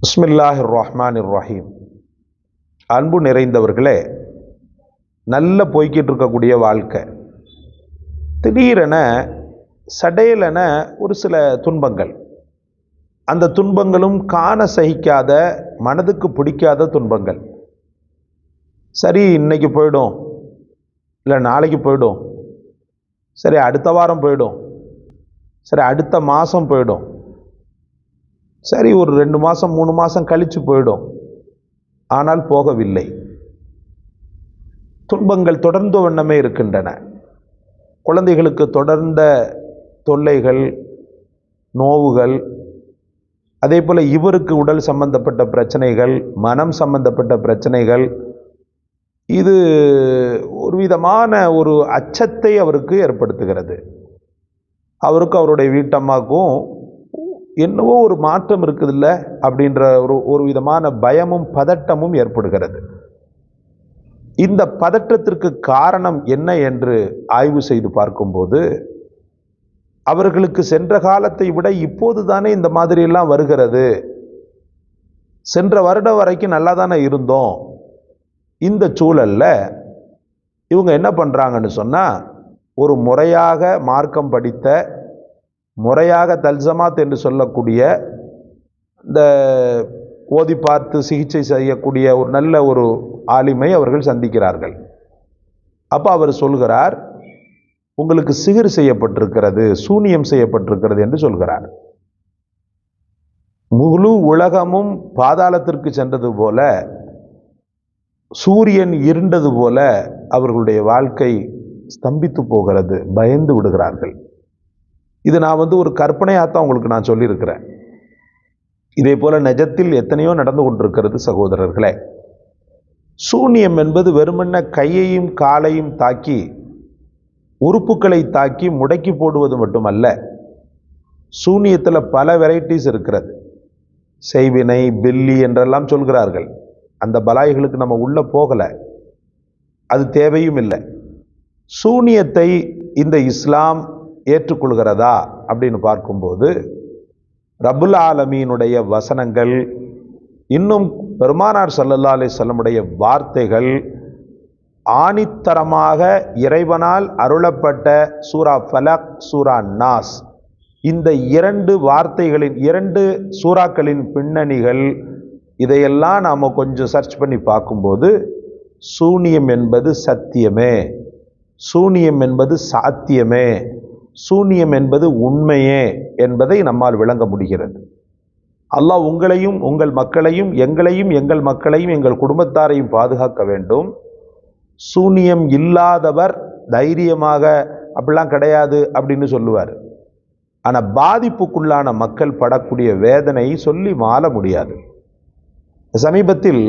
பிஸ்மில்லாஹிர் ரஹ்மானிர் ரஹீம். அன்பு நிறைந்தவர்களே, நல்ல போய்கிட்டு இருக்கக்கூடிய வாழ்க்கை திடீரென சடையலென ஒரு சில துன்பங்கள், அந்த துன்பங்களும் காண சகிக்காத, மனதுக்கு பிடிக்காத துன்பங்கள். சரி, இன்னைக்கு போயிடும், இல்லை நாளைக்கு போயிடும், சரி அடுத்த வாரம் போயிடும், சரி அடுத்த மாதம் போயிடும், சரி ஒரு 2 மாதம் 3 மாதம் கழித்து போயிடும். ஆனால் போகவில்லை. துன்பங்கள் தொடர்ந்த வண்ணமே இருக்கின்றன. குழந்தைகளுக்கு தொடர்ந்த தொல்லைகள், நோவுகள், அதே போல் இவருக்கு உடல் சம்பந்தப்பட்ட பிரச்சனைகள், மனம் சம்பந்தப்பட்ட பிரச்சனைகள். இது ஒரு விதமான ஒரு அச்சத்தை அவருக்கு ஏற்படுத்துகிறது. அவருக்கு அவருடைய வீட்டம்மாக்கும் என்னவோ ஒரு மாற்றம் இருக்குதில்ல அப்படின்ற ஒரு விதமான பயமும் பதட்டமும் ஏற்படுகிறது. இந்த பதற்றத்திற்கு காரணம் என்ன என்று ஆய்வு செய்து பார்க்கும்போது, அவர்களுக்கு சென்ற காலத்தை விட இப்போது தானே இந்த மாதிரி எல்லாம் வருகிறது, சென்ற வருடம் வரைக்கும் நல்லா தானே இருந்தோம். இந்த சூழல்ல இவங்க என்ன பண்றாங்கன்னு சொன்னா, ஒரு முறையாக மார்க்கம் படித்த, முறையாக தல்சமாத் என்று சொல்லக்கூடிய, இந்த ஓதி பார்த்து சிகிச்சை செய்யக்கூடிய ஒரு நல்ல ஒரு ஆலிமை அவர்கள் சந்திக்கிறார்கள். அப்போ அவர் சொல்கிறார், உங்களுக்கு சிகிர் செய்யப்பட்டிருக்கிறது, சூனியம் செய்யப்பட்டிருக்கிறது என்று சொல்கிறார். முழு உலகமும் பாதாளத்திற்கு சென்றது போல, சூரியன் இருண்டது போல அவர்களுடைய வாழ்க்கை ஸ்தம்பித்து போகிறது, பயந்து விடுகிறார்கள். இது நான் ஒரு கற்பனையாகத்தான் உங்களுக்கு நான் சொல்லியிருக்கிறேன். இதே போல நிஜத்தில் எத்தனையோ நடந்து கொண்டிருக்கிறது சகோதரர்களே. சூனியம் என்பது வெறுமன்ன கையையும் காலையும் தாக்கி, உறுப்புகளை தாக்கி முடக்கி போடுவது மட்டுமல்ல. சூனியத்தில் பல வெரைட்டிஸ் இருக்கிறது. செய்வினை, பில்லி என்றெல்லாம் சொல்கிறார்கள். அந்த பலாய்களுக்கு நம்ம உள்ள போகலை, அது தேவையும் இல்லை. சூனியத்தை இந்த இஸ்லாம் ஏற்றுக்கொள்கிறதா அப்படின்னு பார்க்கும்போது, ரப்புல் ஆலமீனுடைய வசனங்கள், இன்னும் பெருமானார் ஸல்லல்லாஹு அலைஹி வஸல்லமுடைய வார்த்தைகள், ஆணித்தரமாக இறைவனால் அருளப்பட்ட சூரா ஃபலக், சூரா நாஸ், இந்த 2 வார்த்தைகளின், 2 சூறாக்களின் பின்னணிகள், இதையெல்லாம் நாம் கொஞ்சம் சர்ச் பண்ணி பார்க்கும்போது, சூனியம் என்பது சத்தியமே, சூனியம் என்பது சாத்தியமே, சூனியம் என்பது உண்மையே என்பதை நம்மால் விளங்க முடிகிறது. அல்லாஹ் உங்களையும் உங்கள் மக்களையும், எங்களையும் எங்கள் மக்களையும் எங்கள் குடும்பத்தாரையும் பாதுகாக்க வேண்டும். சூனியம் இல்லாதவர் தைரியமாக அப்படிலாம் கிடையாது அப்படின்னு சொல்லுவார். ஆனால் பாதிப்புக்குள்ளான மக்கள் படக்கூடிய வேதனை சொல்லி மாள முடியாது. சமீபத்தில்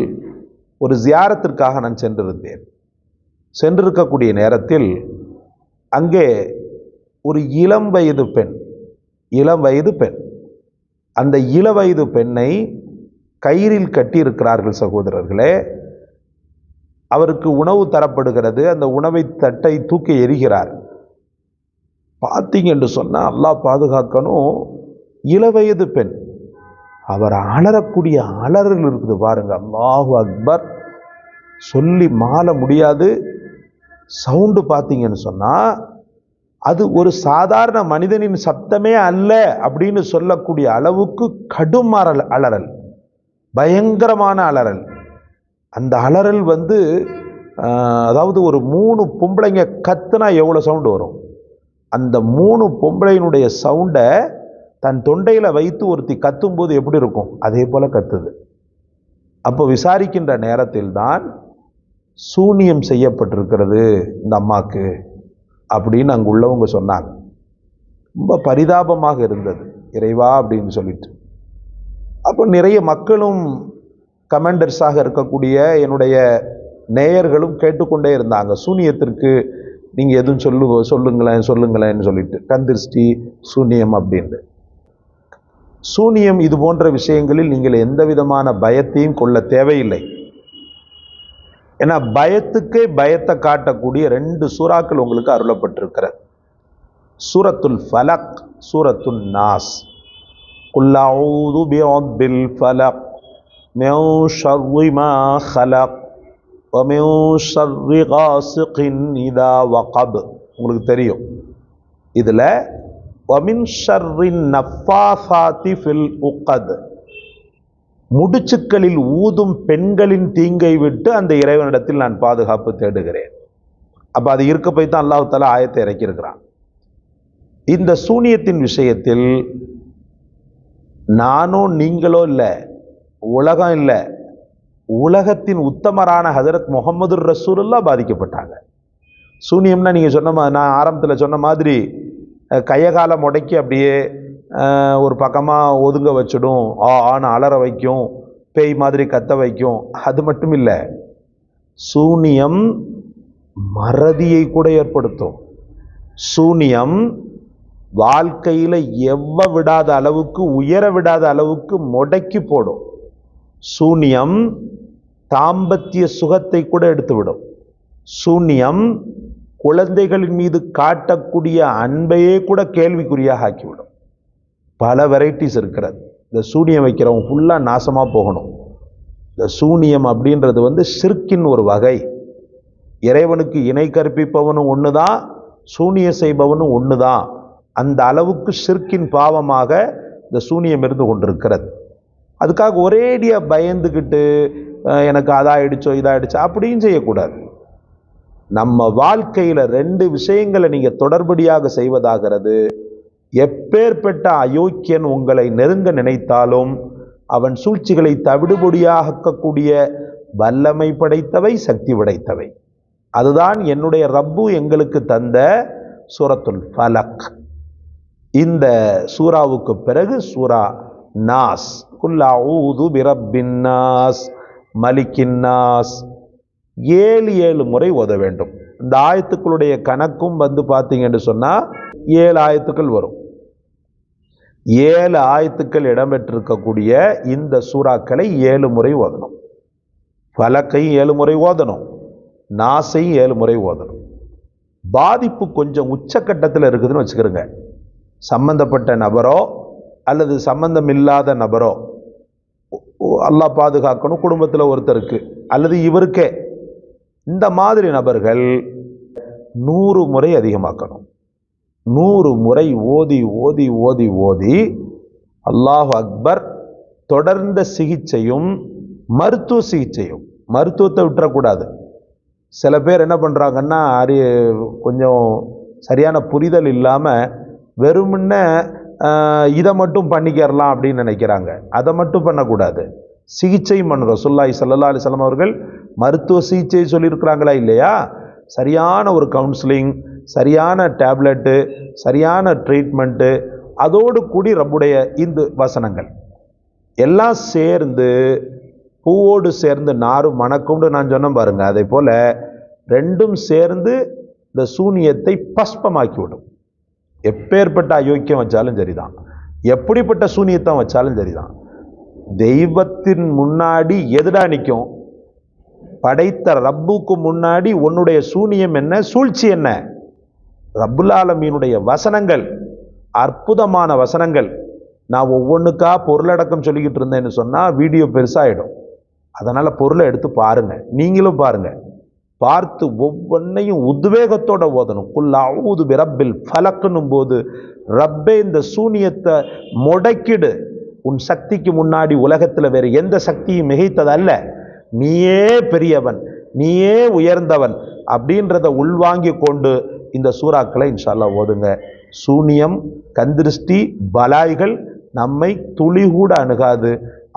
ஒரு ஜியாரத்திற்காக நான் சென்றிருக்கக்கூடிய நேரத்தில் அங்கே ஒரு இளம் வயது பெண், அந்த இளவயது பெண்ணை கயிறில் கட்டியிருக்கிறார்கள் சகோதரர்களே. அவருக்கு உணவு தரப்படுகிறது. அந்த உணவை தட்டை தூக்கி எறிகிறார். பார்த்தீங்க என்று சொன்னால், அல்லாஹ் பாதுகாக்கணும், இளவயது பெண், அவர் அலறக்கூடிய அலறல் இருக்குது பாருங்க, அல்லாஹு அக்பர், சொல்லி மாள முடியாது. சவுண்டு பார்த்தீங்கன்னு சொன்னால், அது ஒரு சாதாரண மனிதனின் சப்தமே அல்ல அப்படின்னு சொல்லக்கூடிய அளவுக்கு கடும் அலறல், பயங்கரமான அலறல். அந்த அலறல் அதாவது ஒரு 3 பொம்பளைங்க கத்துனா எவ்வளோ சவுண்டு வரும், அந்த 3 பொம்பளையினுடைய சவுண்டை தன் தொண்டையில் வைத்து ஒருத்தி கத்தும்போது எப்படி இருக்கும், அதே போல கத்துது. அப்போ விசாரிக்கின்ற நேரத்தில் தான் சூனியம் செய்யப்பட்டிருக்கிறது இந்த அம்மாக்கு அப்படின்னு அங்கே உள்ளவங்க சொன்னாங்க. ரொம்ப பரிதாபமாக இருந்தது, இறைவா அப்படின்னு சொல்லிட்டு. அப்போ நிறைய மக்களும், கமெண்டர்ஸாக இருக்கக்கூடிய என்னுடைய நேயர்களும் கேட்டுக்கொண்டே இருந்தாங்க, சூனியத்திற்கு நீங்கள் எதுவும் சொல்லுங்களேன்னு சொல்லிட்டு, கந்திருஷ்டி, சூனியம் அப்படின்ட்டு. சூனியம் இது போன்ற விஷயங்களில் நீங்கள் எந்த விதமான பயத்தையும் கொள்ள தேவையில்லை. ஏன்னா பயத்துக்கே பயத்தை காட்டக்கூடிய 2 சூறாக்கள் உங்களுக்கு அருளப்பட்டிருக்கிறது. சூரத்துல் ஃபலக், சூரத்துல் நாஸ். குல் அஊது பிரப்பில் ஃபலக், மின் ஷர்ரி மா ஹலக் வ மின் ஷர்ரி காசிகின் இதா வகப். உங்களுக்கு தெரியும் இதுல வ மின் ஷர்ரி நஃபாசாத்தி ஃபில் உக்கத், முடிச்சுக்களில் ஊதும் பெண்களின் தீங்கை விட்டு அந்த இறைவனிடத்தில் நான் பாதுகாப்பு தேடுகிறேன். அப்ப அது இருக்க போய் தான் அல்லாஹ் தஆலா ஆயத்தை இறக்கியிருக்கிறான். இந்த சூனியத்தின் விஷயத்தில் நானோ நீங்களோ இல்லை, உலகம் இல்லை, உலகத்தின் உத்தமரான ஹஜரத் முஹம்மது ரசூலுல்லாஹ் பாதிக்கப்பட்டாங்க. சூனியம்னா நீங்க சொன்ன மாதிரி, நான் ஆரம்பத்தில் சொன்ன மாதிரி கையகால முடக்கி அப்படியே ஒரு பக்கமாக ஒதுங்க வச்சிடும், ஆன அலற வைக்கும், பேய் மாதிரி கத்த வைக்கும், அது மட்டும் இல்லை. சூனியம் மறதியை கூட ஏற்படுத்தும். சூனியம் வாழ்க்கையில் எவ்வ விடாத அளவுக்கு, உயர விடாத அளவுக்கு முடக்கி போடும். சூனியம் தாம்பத்திய சுகத்தை கூட எடுத்துவிடும். சூனியம் குழந்தைகளின் மீது காட்டக்கூடிய அன்பையே கூட கேள்விக்குறியாக ஆக்கிவிடும். பல வெரைட்டிஸ் இருக்கிறது. இந்த சூனியம் வைக்கிறவங்க ஃபுல்லாக நாசமாக போகணும். இந்த சூனியம் அப்படின்றது ஷிர்கின் ஒரு வகை. இறைவனுக்கு இணை கற்பிப்பவனும் ஒன்று தான், சூனிய செய்பவனும் ஒன்று தான். அந்த அளவுக்கு ஷிர்கின் பாவமாக இந்த சூனியம் இருந்து கொண்டிருக்கிறது. அதுக்காக ஒரேடியாக பயந்துக்கிட்டு எனக்கு அதாயிடுச்சோ இதாயிடுச்சோ அப்படின்னு செய்யக்கூடாது. நம்ம வாழ்க்கையில் ரெண்டு விஷயங்களை நீங்கள் தொடர்படியாக செய்வதாகிறது. எப்பேற்பட்ட அயோக்கியன் உங்களை நெருங்க நினைத்தாலும் அவன் சூழ்ச்சிகளை தவிடுபொடியாக்கக்கூடிய வல்லமை படைத்தவை, சக்தி படைத்தவை. அதுதான் என்னுடைய ரப்பு எங்களுக்கு தந்த சூரத்துல் ஃபலக். இந்த சூராவுக்கு பிறகு சூரா நாஸ், குல் அஊது பிரப்பின் நாஸ் மலிக்கின் நாஸ், 7 முறை ஓத வேண்டும். இந்த ஆயத்துக்களுடைய கணக்கும் பார்த்தீங்கன்னு சொன்னா 7 ஆயத்துக்கள் வரும். 7 ஆயத்துக்கள் இடம்பெற்றிருக்கக்கூடிய இந்த சூறாக்களை 7 முறை ஓதணும். ஃபலக்கையும் 7 முறை ஓதணும், நாஸையும் 7 முறை ஓதணும். பாதிப்பு கொஞ்சம் உச்சக்கட்டத்தில் இருக்குதுன்னு வச்சுக்கிறோங்க. சம்பந்தப்பட்ட நபரோ அல்லது சம்பந்தம் இல்லாத நபரோ, அல்லாஹ் பாதுகாக்கணும், குடும்பத்தில் ஒருத்தருக்கு அல்லது இவருக்கே, இந்த மாதிரி நபர்கள் 100 முறை அதிகமாக்கணும். 100 முறை ஓதி ஓதி ஓதி ஓதி அல்லாஹ் அக்பர். தொடர்ந்த சிகிச்சையும் மருத்துவ சிகிச்சையும், மருத்துவத்தை விட்டுறக்கூடாது. சில பேர் என்ன பண்ணுறாங்கன்னா, கொஞ்சம் சரியான புரிதல் இல்லாமல் வெறுமுன்ன இதை மட்டும் பண்ணிக்கிறலாம் அப்படின்னு நினைக்கிறாங்க. அதை மட்டும் பண்ணக்கூடாது, சிகிச்சையும் பண்ணுறோம். ரசூலுல்லாஹி ஸல்லல்லாஹு அலைஹி வஸல்லம் அவர்கள் மருத்துவ சிகிச்சை சொல்லியிருக்கிறாங்களா இல்லையா? சரியான ஒரு கவுன்சிலிங், சரியான டேப்லெட்டு, சரியான ட்ரீட்மெண்ட்டு, அதோடு கூடி ரப்புடைய இந்த வசனங்கள் எல்லாம் சேர்ந்து பூவோடு சேர்ந்து நாரும் மணக்கும்னு நான் சொன்னேன் பாருங்க. அதே போல ரெண்டும் சேர்ந்து இந்த சூனியத்தை பஸ்பமாக்கிவிடும். எப்பேற்பட்ட அயோக்கியம் வச்சாலும் சரிதான், எப்படிப்பட்ட சூனியத்தை வச்சாலும் சரிதான். தெய்வத்தின் முன்னாடி எதுடா நிற்கும்? படைத்த ரப்புக்கு முன்னாடி உன்னுடைய சூனியம் என்ன, சூழ்ச்சி என்ன? ரப்புல் ஆலமீனுடைய வசனங்கள் அற்புதமான வசனங்கள். நான் ஒவ்வொன்றுக்கா பொருளடக்கம் சொல்லிக்கிட்டு இருந்தேன்னு சொன்னால் வீடியோ பெருசாகிடும். அதனால் பொருளை எடுத்து பாருங்க, நீங்களும் பாருங்க. பார்த்து ஒவ்வொன்றையும் உத்வேகத்தோட ஓதணும். குல் அஊது பிரப்பில் ஃபலக்னும் போது, ரப்பே இந்த சூனியத்தை முடக்கிடு. உன் சக்திக்கு முன்னாடி உலகத்தில் வேறு எந்த சக்தியும் மிகைத்ததல்ல, நீயே பெரியவன், நீயே உயர்ந்தவன் அப்படின்றத உள்வாங்கி கொண்டு இந்த சூறாக்களை இன்ஷா அல்லாஹ் ஓதுங்க. சூனியம், கந்திருஷ்டி, பலாய்கள் நம்மை துளி கூட அணுகாது.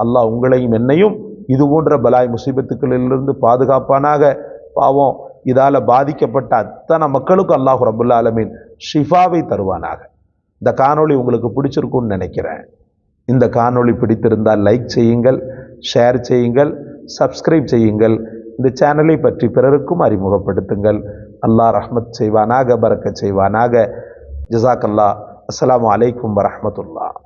அல்லாஹ் உங்களையும் என்னையும் இது போன்ற பலாய் முசீபத்துக்களிலிருந்து பாதுகாப்பானாக. பாவம் இதால் பாதிக்கப்பட்ட அத்தனை மக்களுக்கும் அல்லாஹ் ரப்புல் ஆலமீன் ஷிஃபாவை தருவானாக. இந்த காணொளி உங்களுக்கு பிடிச்சிருக்கும்னு நினைக்கிறேன். இந்த காணொளி பிடித்திருந்தால் லைக் செய்யுங்கள், ஷேர் செய்யுங்கள், சப்ஸ்கிரைப் செய்யுங்கள். இந்த சேனலை பற்றி பிறருக்கும் அறிமுகப்படுத்துங்கள். அல்லாஹ் ரஹ்மத் செய்வானாக, பரக்கத் செய்வானாக. ஜஸாக்கல்லாஹ். அஸ்ஸலாமு அலைக்கும் வரஹ்மத்துல்லாஹ்.